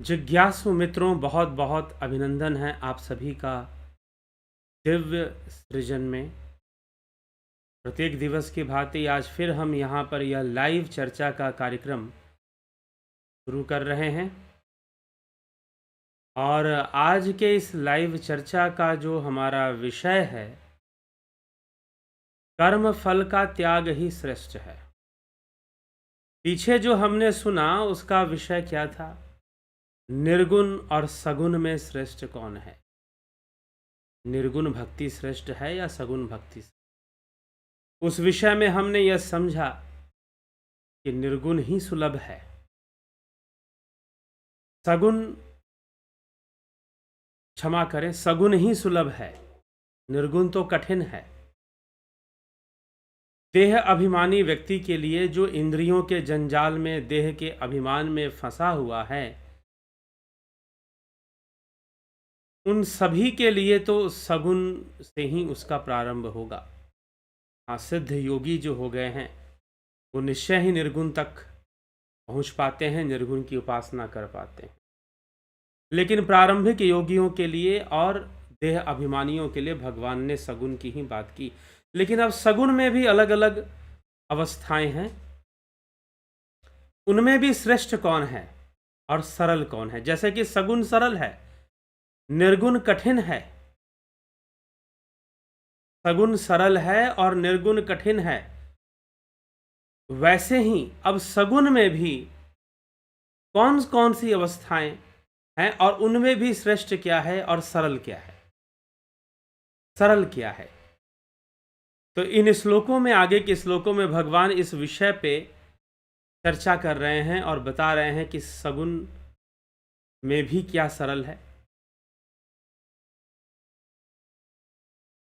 जिज्ञासु मित्रों, बहुत बहुत अभिनंदन है आप सभी का दिव्य सृजन में। प्रत्येक दिवस की भांति आज फिर हम यहाँ पर यह लाइव चर्चा का कार्यक्रम शुरू कर रहे हैं और आज के इस लाइव चर्चा का जो हमारा विषय है, कर्म फल का त्याग ही श्रेष्ठ है। पीछे जो हमने सुना उसका विषय क्या था? निर्गुण और सगुण में श्रेष्ठ कौन है? निर्गुण भक्ति श्रेष्ठ है या सगुण भक्ति? उस विषय में हमने यह समझा कि निर्गुण ही सुलभ है, सगुण क्षमा करें, सगुण ही सुलभ है, निर्गुण तो कठिन है। देह अभिमानी व्यक्ति के लिए, जो इंद्रियों के जंजाल में देह के अभिमान में फंसा हुआ है, उन सभी के लिए तो सगुण से ही उसका प्रारंभ होगा। हाँ, सिद्ध योगी जो हो गए हैं वो निश्चय ही निर्गुण तक पहुंच पाते हैं, निर्गुण की उपासना कर पाते हैं। लेकिन प्रारंभिक योगियों के लिए और देह अभिमानियों के लिए भगवान ने सगुण की ही बात की। लेकिन अब सगुण में भी अलग अलग अवस्थाएं हैं, उनमें भी श्रेष्ठ कौन है और सरल कौन है। जैसे कि सगुण सरल है, निर्गुण कठिन है। सगुण सरल है और निर्गुण कठिन है, वैसे ही अब सगुण में भी कौन कौन सी अवस्थाएं हैं और उनमें भी श्रेष्ठ क्या है और सरल क्या है। सरल क्या है, तो इन श्लोकों में, आगे के श्लोकों में भगवान इस विषय पे चर्चा कर रहे हैं और बता रहे हैं कि सगुण में भी क्या सरल है।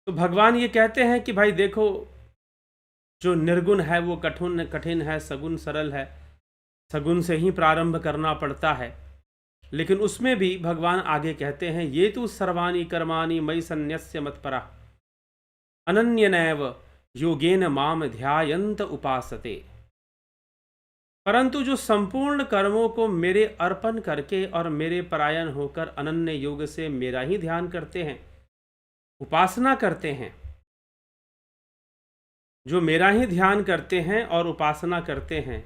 तो भगवान ये कहते हैं कि भाई देखो, जो निर्गुण है वो कठिन है, सगुण सरल है। सगुण से ही प्रारंभ करना पड़ता है, लेकिन उसमें भी भगवान आगे कहते हैं, ये तो सर्वाणि कर्माणि मयि सन्न्यस्य मत्परः अनन्यनैव योगेन माम ध्यायन्त उपासते। परंतु जो संपूर्ण कर्मों को मेरे अर्पण करके और मेरे परायण होकर अनन्य योग से मेरा ही ध्यान करते हैं, उपासना करते हैं, जो मेरा ही ध्यान करते हैं और उपासना करते हैं,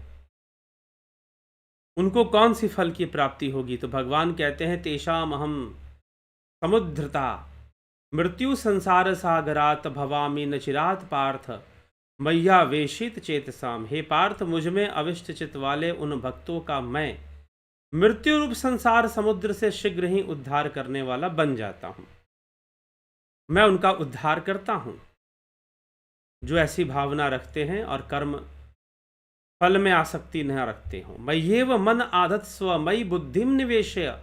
उनको कौन सी फल की प्राप्ति होगी? तो भगवान कहते हैं, तेषाम अहम समुद्धृता मृत्यु संसार सागरात भवामि न चिरात पार्थ मैया वेशित चेतसाम। हे पार्थ, मुझ में अविष्ट चित्त वाले उन भक्तों का मैं मृत्यु रूप संसार समुद्र से शीघ्र ही उद्धार करने वाला बन जाता हूं। मैं उनका उद्धार करता हूं जो ऐसी भावना रखते हैं और कर्म फल में आसक्ति न रखते हो। मय्येव मन आधत स्व मयि बुद्धिम निवेशय।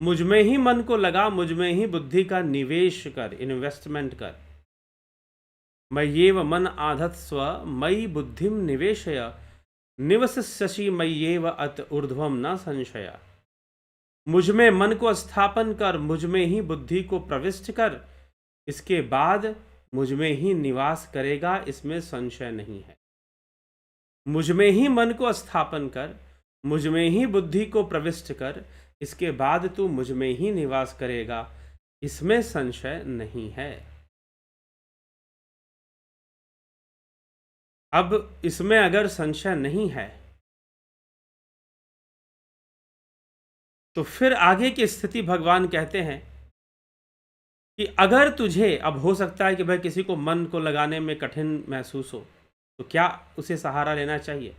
मुझ में ही मन को लगा, मुझ में ही बुद्धि का निवेश कर, इन्वेस्टमेंट कर। मय्येव मन आधत स्व मयि बुद्धिम निवेशय निवसिष्यसि मय्येव अत ऊर्ध्वम न संशय। मुझ में मन को स्थापन कर, मुझ में ही बुद्धि को प्रविष्ट कर, इसके बाद मुझ में ही निवास करेगा, इसमें संशय नहीं है। मुझ में ही मन को स्थापन कर, मुझ में ही बुद्धि को प्रविष्ट कर, इसके बाद तू मुझ में ही निवास करेगा, इसमें संशय नहीं है। अब इसमें अगर संशय नहीं है तो फिर आगे की स्थिति भगवान कहते हैं कि अगर तुझे, अब हो सकता है कि भाई किसी को मन को लगाने में कठिन महसूस हो, तो क्या उसे सहारा लेना चाहिए?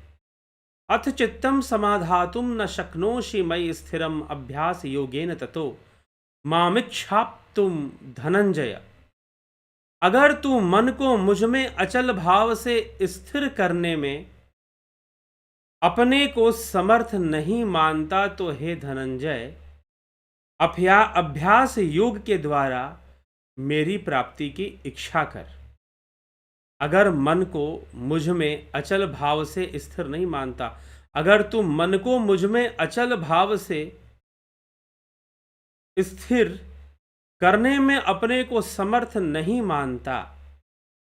अथ चित्तम समाधातुम न शक्नोषि मयि स्थिरम अभ्यास योगेन ततो मामिच्छाप्तुम धनंजय। अगर तू मन को मुझ में अचल भाव से स्थिर करने में अपने को समर्थ नहीं मानता, तो हे धनंजय, अभ्यास योग के द्वारा मेरी प्राप्ति की इच्छा कर। अगर मन को मुझ में अचल भाव से स्थिर नहीं मानता, अगर तू मन को मुझ में अचल भाव से स्थिर करने में अपने को समर्थ नहीं मानता,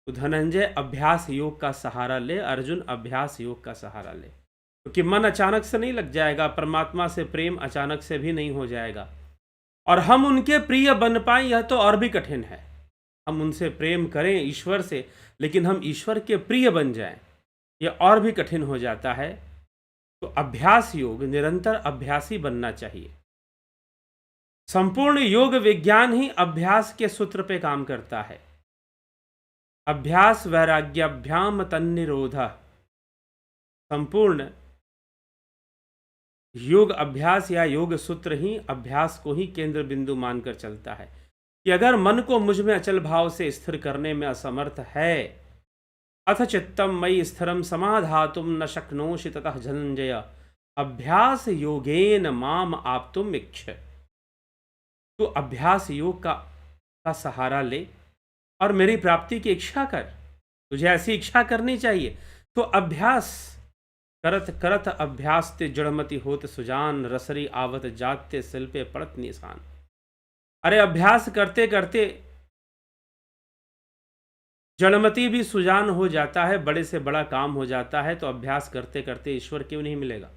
तो धनंजय अभ्यास योग का सहारा ले। अर्जुन, अभ्यास योग का सहारा ले। क्योंकि मन अचानक से नहीं लग जाएगा, परमात्मा से प्रेम अचानक से भी नहीं हो जाएगा। और हम उनके प्रिय बन पाए यह तो और भी कठिन है। हम उनसे प्रेम करें ईश्वर से, लेकिन हम ईश्वर के प्रिय बन जाएं, यह और भी कठिन हो जाता है। तो अभ्यास योग, निरंतर अभ्यासी बनना चाहिए। संपूर्ण योग विज्ञान ही अभ्यास के सूत्र पे काम करता है। अभ्यास वैराग्याभ्याम तन्निरोध। संपूर्ण योग अभ्यास या योग सूत्र ही अभ्यास को ही केंद्र बिंदु मानकर चलता है कि अगर मन को मुझ में अचल भाव से स्थिर करने में असमर्थ है, अथ चित्तम मयि स्थिरम समाधातुम न शक्नोषि ततः धनंजय अभ्यास योगेन माम आप्तुम इच्छ। तो अभ्यास योग का सहारा ले और मेरी प्राप्ति की इच्छा कर। तुझे ऐसी इच्छा करनी चाहिए। तो अभ्यास करत करत अभ्यास ते जड़मति होत सुजान रसरी आवत जाते शिल्पे पड़त निशान। अरे अभ्यास करते करते जड़मति भी सुजान हो जाता है, बड़े से बड़ा काम हो जाता है। तो अभ्यास करते करते ईश्वर क्यों नहीं मिलेगा?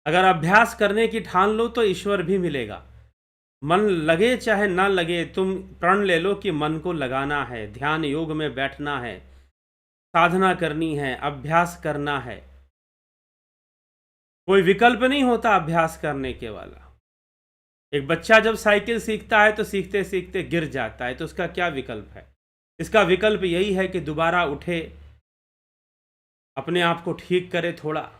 अगर अभ्यास करने की ठान लो तो ईश्वर भी मिलेगा। मन लगे चाहे ना लगे, तुम प्रण ले लो कि मन को लगाना है, ध्यान योग में बैठना है, साधना करनी है, अभ्यास करना है। कोई विकल्प नहीं होता अभ्यास करने के वाला। एक बच्चा जब साइकिल सीखता है तो सीखते सीखते गिर जाता है, तो उसका क्या विकल्प है? इसका विकल्प यही है कि दोबारा उठे, अपने आप को ठीक करे थोड़ा,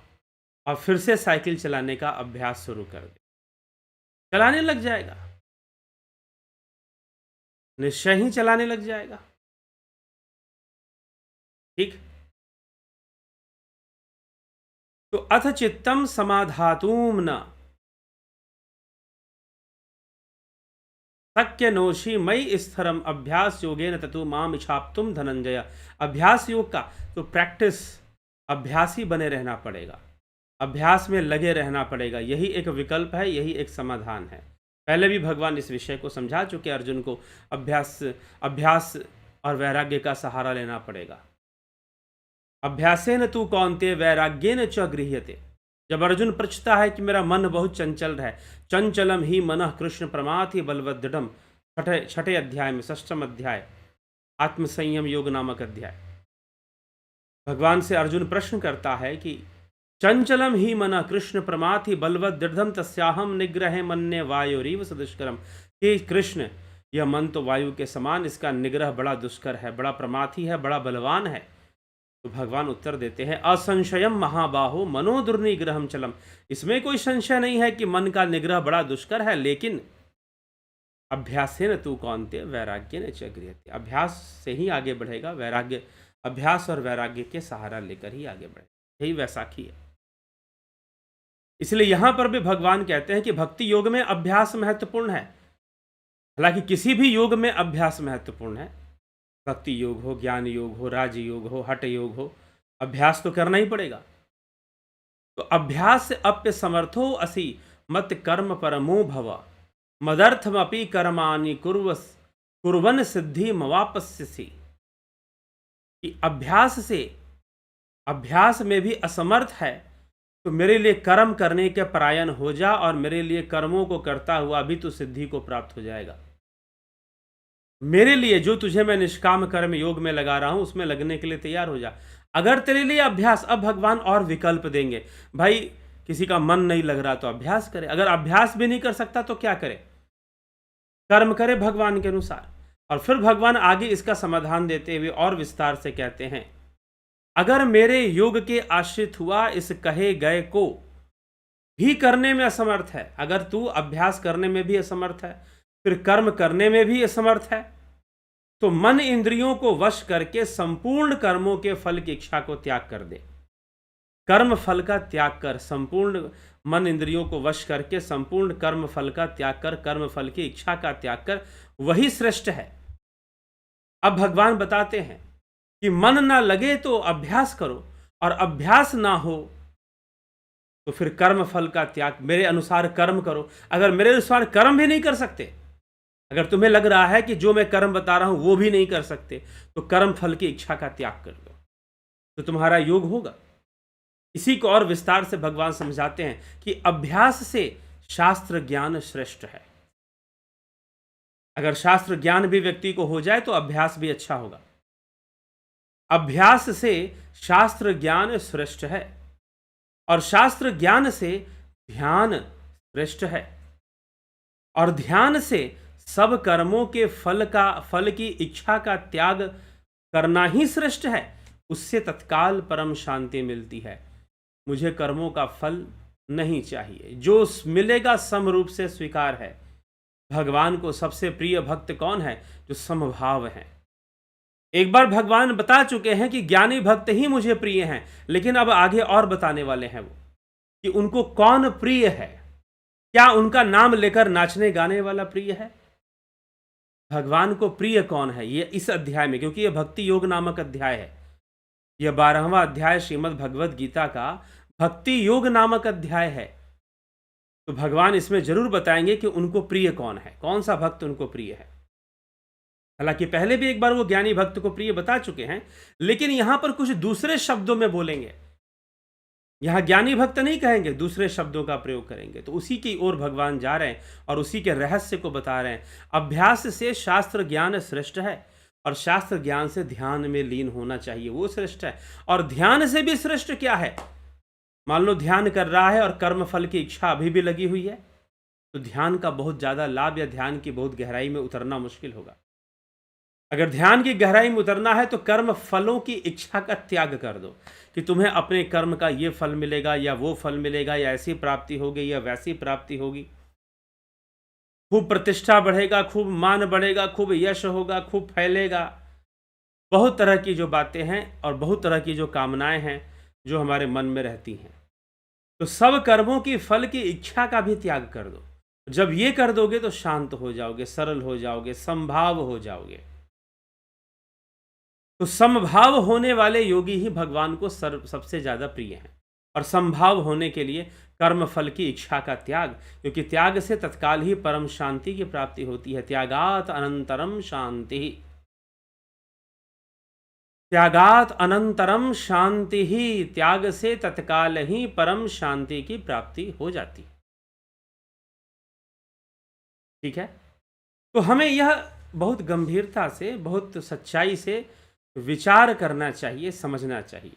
और फिर से साइकिल चलाने का अभ्यास शुरू कर दे। चलाने लग जाएगा, निश्चय ही चलाने लग जाएगा। ठीक। तो अथ चित्तम समाधातुम न शक्य नोषि मयि स्थिरम अभ्यास योगेन ततु माम इच्छाप्तुम धनंजय। अभ्यास योग का तो प्रैक्टिस, अभ्यासी बने रहना पड़ेगा, अभ्यास में लगे रहना पड़ेगा। यही एक विकल्प है, यही एक समाधान है। पहले भी भगवान इस विषय को समझा चुके। अर्जुन को अभ्यास और वैराग्य का सहारा लेना पड़ेगा। अभ्यासेन तु कौन्तेय वैराग्येन च गृह्यते। जब अर्जुन पूछता है कि मेरा मन बहुत चंचल है, चंचलम ही मनः कृष्ण प्रमाथि बलवदृढ़, छठे अध्याय में, षष्ठम अध्याय, आत्मसंयम योग नामक अध्याय। भगवान से अर्जुन प्रश्न करता है कि चंचलम ही मन कृष्ण प्रमाथि बलवत दृढ़ तस्याहम निग्रह मन्ये वायुरीव सदुष्करम। कि कृष्ण, यह मन तो वायु के समान, इसका निग्रह बड़ा दुष्कर है, बड़ा प्रमाथी है, बड़ा बलवान है। तो भगवान उत्तर देते हैं असंशयम महाबाहो मनो दुर्निग्रहम चलम। इसमें कोई संशय नहीं है कि मन का निग्रह बड़ा दुष्कर है, लेकिन अभ्यासेन तु कौन्तेय वैराग्येन च गृह्यते। अभ्यास से ही आगे बढ़ेगा। वैराग्य, अभ्यास और वैराग्य के सहारा लेकर ही आगे बढ़ेगा। यही वैसाखी है। इसलिए यहां पर भी भगवान कहते हैं कि भक्ति योग में अभ्यास महत्वपूर्ण है। हालांकि किसी भी योग में अभ्यास महत्वपूर्ण है। भक्ति योग हो, ज्ञान योग हो, राज योग हो, हठ योग हो, अभ्यास तो करना ही पड़ेगा। तो अभ्यास से अप्य समर्थो असि मत कर्म परमो भव मदर्थमपि कर्माणि कुर्वन् सिद्धि मवापस्यसि। कि अभ्यास में भी असमर्थ है तो मेरे लिए कर्म करने के परायण हो जा, और मेरे लिए कर्मों को करता हुआ भी तू सिद्धि को प्राप्त हो जाएगा। मेरे लिए जो तुझे मैं निष्काम कर्म योग में लगा रहा हूं, उसमें लगने के लिए तैयार हो जा। अगर तेरे लिए अभ्यास, अब भगवान और विकल्प देंगे। भाई किसी का मन नहीं लग रहा तो अभ्यास करे, अगर अभ्यास भी नहीं कर सकता तो क्या करे? कर्म करे भगवान के अनुसार। और फिर भगवान आगे इसका समाधान देते हुए और विस्तार से कहते हैं, अगर मेरे योग के आश्रित हुआ इस कहे गए को भी करने में असमर्थ है, अगर तू अभ्यास करने में भी असमर्थ है, फिर कर्म करने में भी असमर्थ है, तो मन इंद्रियों को वश करके संपूर्ण कर्मों के फल की इच्छा को त्याग कर दे। कर्म फल का त्याग कर, संपूर्ण मन इंद्रियों को वश करके संपूर्ण कर्म फल का त्याग कर, कर्म फल की इच्छा का त्याग कर, वही श्रेष्ठ है। अब भगवान बताते हैं कि मन ना लगे तो अभ्यास करो, और अभ्यास ना हो तो फिर कर्म फल का त्याग, मेरे अनुसार कर्म करो। अगर मेरे अनुसार कर्म भी नहीं कर सकते, अगर तुम्हें लग रहा है कि जो मैं कर्म बता रहा हूं वो भी नहीं कर सकते, तो कर्म फल की इच्छा का त्याग कर दो, तो तुम्हारा योग होगा। इसी को और विस्तार से भगवान समझाते हैं कि अभ्यास से शास्त्र ज्ञान श्रेष्ठ है। अगर शास्त्र ज्ञान भी व्यक्ति को हो जाए तो अभ्यास भी अच्छा होगा। अभ्यास से शास्त्र ज्ञान श्रेष्ठ है और शास्त्र ज्ञान से ध्यान श्रेष्ठ है और ध्यान से सब कर्मों के फल की इच्छा का त्याग करना ही श्रेष्ठ है। उससे तत्काल परम शांति मिलती है। मुझे कर्मों का फल नहीं चाहिए, जो मिलेगा सम रूप से स्वीकार है। भगवान को सबसे प्रिय भक्त कौन है? जो समभाव है। एक बार भगवान बता चुके हैं कि ज्ञानी भक्त ही मुझे प्रिय हैं, लेकिन अब आगे और बताने वाले हैं वो कि उनको कौन प्रिय है। क्या उनका नाम लेकर नाचने गाने वाला प्रिय है? भगवान को प्रिय कौन है ये इस अध्याय में, क्योंकि यह भक्ति योग नामक अध्याय है। यह 12वां अध्याय श्रीमद् भगवद गीता का भक्ति योग नामक अध्याय है। तो भगवान इसमें जरूर बताएंगे कि उनको प्रिय कौन है, कौन सा भक्त उनको प्रिय है। हालांकि पहले भी एक बार वो ज्ञानी भक्त को प्रिय बता चुके हैं, लेकिन यहां पर कुछ दूसरे शब्दों में बोलेंगे। यहां ज्ञानी भक्त नहीं कहेंगे, दूसरे शब्दों का प्रयोग करेंगे। तो उसी की ओर भगवान जा रहे हैं और उसी के रहस्य को बता रहे हैं। अभ्यास से शास्त्र ज्ञान श्रेष्ठ है और शास्त्र ज्ञान से ध्यान में लीन होना चाहिए, वो श्रेष्ठ है। और ध्यान से भी श्रेष्ठ क्या है? मान लो ध्यान कर रहा है और कर्म फल की इच्छा अभी भी लगी हुई है, तो ध्यान का बहुत ज्यादा लाभ या ध्यान की बहुत गहराई में उतरना मुश्किल होगा। अगर ध्यान की गहराई में उतरना है तो कर्म फलों की इच्छा का त्याग कर दो कि तुम्हें अपने कर्म का ये फल मिलेगा या वो फल मिलेगा, या ऐसी प्राप्ति होगी या वैसी प्राप्ति होगी, खूब प्रतिष्ठा बढ़ेगा, खूब मान बढ़ेगा, खूब यश होगा, खूब फैलेगा। बहुत तरह की जो बातें हैं और बहुत तरह की जो कामनाएं हैं जो हमारे मन में रहती हैं। तो सब कर्मों की फल की इच्छा का भी त्याग कर दो। जब ये कर दोगे तो शांत हो जाओगे, सरल हो जाओगे, समभाव हो जाओगे। तो समभाव होने वाले योगी ही भगवान को सबसे ज्यादा प्रिय हैं। और समभाव होने के लिए कर्म फल की इच्छा का त्याग, क्योंकि त्याग से तत्काल ही परम शांति की प्राप्ति होती है। त्यागात अनंतरम शांति, त्यागात अनंतरम शांति ही, त्याग से तत्काल ही परम शांति की प्राप्ति हो जाती। ठीक है, तो हमें यह बहुत गंभीरता से, बहुत सच्चाई से विचार करना चाहिए, समझना चाहिए।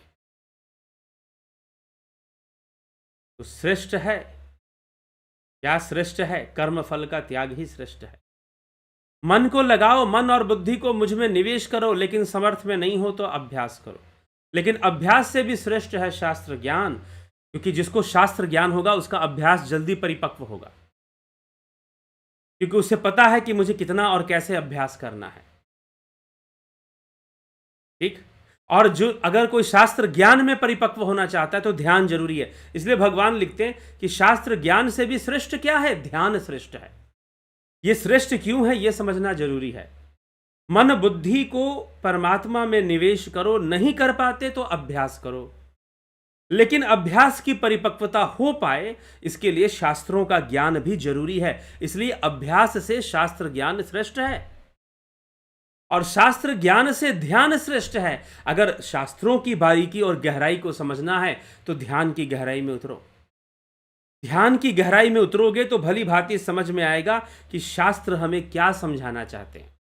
तो श्रेष्ठ है क्या? श्रेष्ठ है कर्म फल का त्याग ही श्रेष्ठ है। मन को लगाओ, मन और बुद्धि को मुझ में निवेश करो, लेकिन समर्थ में नहीं हो तो अभ्यास करो। लेकिन अभ्यास से भी श्रेष्ठ है शास्त्र ज्ञान, क्योंकि जिसको शास्त्र ज्ञान होगा उसका अभ्यास जल्दी परिपक्व होगा, क्योंकि उसे पता है कि मुझे कितना और कैसे अभ्यास करना है। ठीक, और जो अगर कोई शास्त्र ज्ञान में परिपक्व होना चाहता है तो ध्यान जरूरी है। इसलिए भगवान लिखते हैं कि शास्त्र ज्ञान से भी श्रेष्ठ क्या है? ध्यान श्रेष्ठ है। ये श्रेष्ठ क्यों है ये समझना जरूरी है। मन बुद्धि को परमात्मा में निवेश करो, नहीं कर पाते तो अभ्यास करो, लेकिन अभ्यास की परिपक्वता हो पाए इसके लिए शास्त्रों का ज्ञान भी जरूरी है। इसलिए अभ्यास से शास्त्र ज्ञान श्रेष्ठ है और शास्त्र ज्ञान से ध्यान श्रेष्ठ है। अगर शास्त्रों की बारीकी और गहराई को समझना है तो ध्यान की गहराई में उतरो। ध्यान की गहराई में उतरोगे तो भली भांति समझ में आएगा कि शास्त्र हमें क्या समझाना चाहते हैं।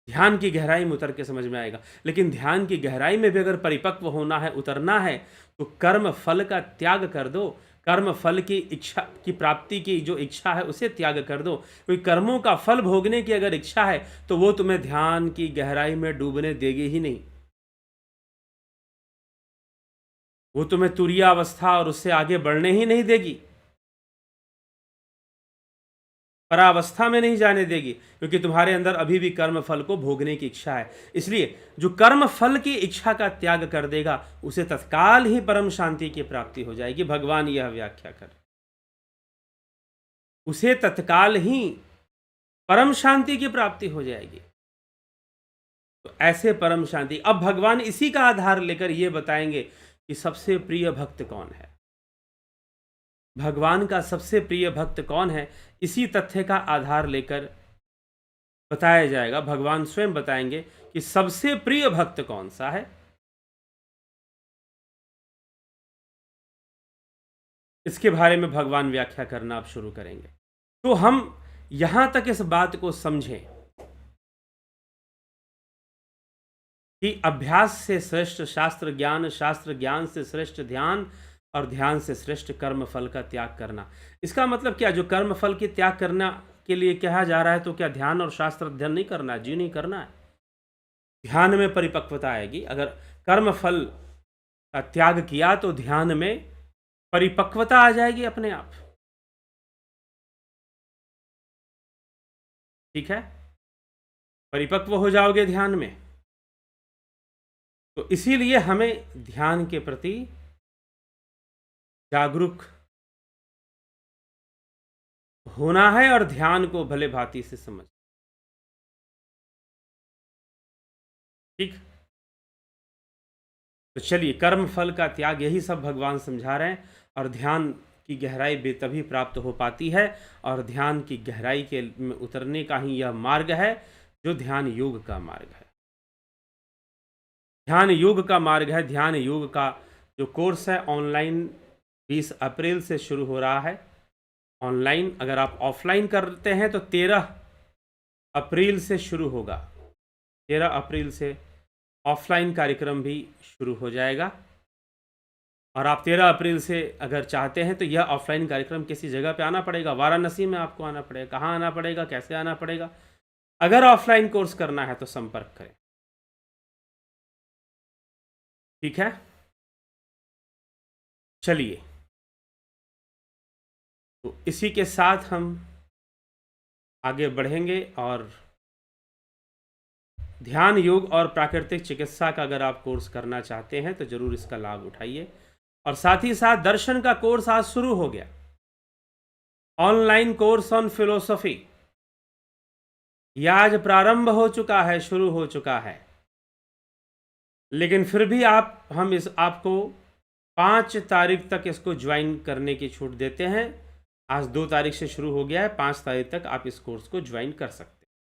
ध्यान की गहराई में उतर के समझ में आएगा। लेकिन ध्यान की गहराई में भी अगर परिपक्व होना है, उतरना है, तो कर्म फल का त्याग कर दो। कर्म फल की इच्छा की प्राप्ति की जो इच्छा है उसे त्याग कर दो। कोई कर्मों का फल भोगने की अगर इच्छा है तो वो तुम्हें ध्यान की गहराई में डूबने देगी ही नहीं। वो तुम्हें तुरीयावस्था और उससे आगे बढ़ने ही नहीं देगी, परावस्था में नहीं जाने देगी, क्योंकि तुम्हारे अंदर अभी भी कर्म फल को भोगने की इच्छा है। इसलिए जो कर्म फल की इच्छा का त्याग कर देगा उसे तत्काल ही परम शांति की प्राप्ति हो जाएगी। भगवान यह व्याख्या कर, उसे तत्काल ही परम शांति की प्राप्ति हो जाएगी। तो ऐसे परम शांति, अब भगवान इसी का आधार लेकर यह बताएंगे कि सबसे प्रिय भक्त कौन है। भगवान का सबसे प्रिय भक्त कौन है, इसी तथ्य का आधार लेकर बताया जाएगा। भगवान स्वयं बताएंगे कि सबसे प्रिय भक्त कौन सा है। इसके बारे में भगवान व्याख्या करना आप शुरू करेंगे। तो हम यहां तक इस बात को समझें कि अभ्यास से श्रेष्ठ शास्त्र ज्ञान, शास्त्र ज्ञान से श्रेष्ठ ध्यान, और ध्यान से श्रेष्ठ कर्म फल का त्याग करना। इसका मतलब क्या, जो कर्म फल के त्याग करना के लिए कहा जा रहा है, तो क्या ध्यान और शास्त्र अध्ययन नहीं करना है? जी नहीं करना है। ध्यान में परिपक्वता आएगी। अगर कर्म फल का त्याग किया तो ध्यान में परिपक्वता आ जाएगी अपने आप। ठीक है, परिपक्व हो जाओगे ध्यान में। तो इसीलिए हमें ध्यान के प्रति जागरूक होना है और ध्यान को भले भांति से समझ। ठीक, तो चलिए, कर्म फल का त्याग, यही सब भगवान समझा रहे हैं। और ध्यान की गहराई भी तभी प्राप्त हो पाती है, और ध्यान की गहराई के में उतरने का ही यह मार्ग है जो ध्यान योग का मार्ग है। ध्यान योग का मार्ग है। ध्यान योग का जो कोर्स है ऑनलाइन 20 अप्रैल से शुरू हो रहा है ऑनलाइन। अगर आप ऑफलाइन करते हैं तो 13 अप्रैल से शुरू होगा। 13 अप्रैल से ऑफलाइन कार्यक्रम भी शुरू हो जाएगा। और आप 13 अप्रैल से अगर चाहते हैं तो यह ऑफलाइन कार्यक्रम किसी जगह पे आना पड़ेगा। वाराणसी में आपको आना पड़ेगा। कहाँ आना पड़ेगा, कैसे आना पड़ेगा? अगर ऑफलाइन कोर्स करना है तो संपर्क करें। ठीक है, चलिए, तो इसी के साथ हम आगे बढ़ेंगे। और ध्यान योग और प्राकृतिक चिकित्सा का अगर आप कोर्स करना चाहते हैं तो जरूर इसका लाभ उठाइए। और साथ ही साथ दर्शन का कोर्स आज शुरू हो गया, ऑनलाइन कोर्स ऑन फिलोसफी। यह आज प्रारंभ हो चुका है, शुरू हो चुका है। लेकिन फिर भी हम आपको 5 तारीख तक इसको ज्वाइन करने की छूट देते हैं। आज 2 तारीख से शुरू हो गया है, 5 तारीख तक आप इस कोर्स को ज्वाइन कर सकते हैं।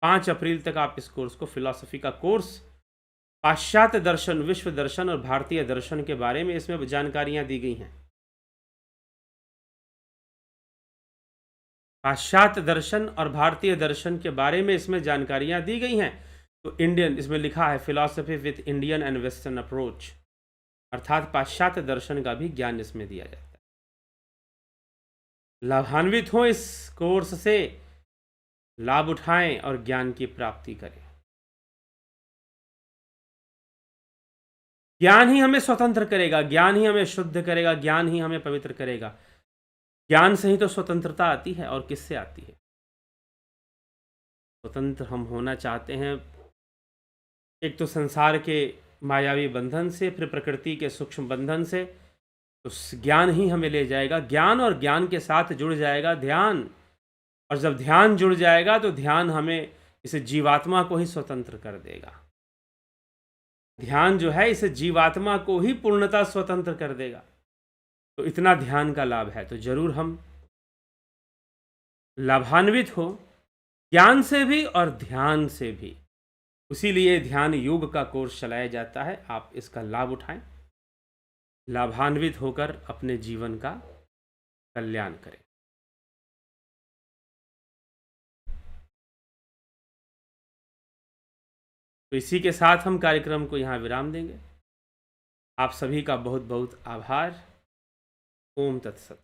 5 अप्रैल तक आप इस कोर्स को, फिलॉसफी का कोर्स, पाश्चात्य दर्शन, विश्व दर्शन और भारतीय दर्शन के बारे में इसमें जानकारियां दी गई हैं। पाश्चात्य दर्शन और भारतीय दर्शन के बारे में इसमें जानकारियां दी गई हैं। तो इंडियन, इसमें लिखा है philosophy with Indian and western approach, अर्थात पाश्चात्य दर्शन का भी ज्ञान इसमें दिया जाता है। लाभान्वित हो इस कोर्स से, लाभ उठाएं और ज्ञान की प्राप्ति करें। ज्ञान ही हमें स्वतंत्र करेगा, ज्ञान ही हमें शुद्ध करेगा, ज्ञान ही हमें पवित्र करेगा। ज्ञान से ही तो स्वतंत्रता आती है, और किससे आती है? स्वतंत्र हम होना चाहते हैं, एक तो संसार के मायावी बंधन से, फिर प्रकृति के सूक्ष्म बंधन से। तो ज्ञान ही हमें ले जाएगा। ज्ञान, और ज्ञान के साथ जुड़ जाएगा ध्यान। और जब ध्यान जुड़ जाएगा तो ध्यान हमें, इसे जीवात्मा को ही स्वतंत्र कर देगा। ध्यान जो है इसे जीवात्मा को ही पूर्णतः स्वतंत्र कर देगा। तो इतना ध्यान का लाभ है। तो जरूर हम लाभान्वित हो, ज्ञान से भी और ध्यान से भी। उसीलिए ध्यान योग का कोर्स चलाया जाता है। आप इसका लाभ उठाएं, लाभान्वित होकर अपने जीवन का कल्याण करें। तो इसी के साथ हम कार्यक्रम को यहाँ विराम देंगे। आप सभी का बहुत बहुत आभार। ओम तत्सत।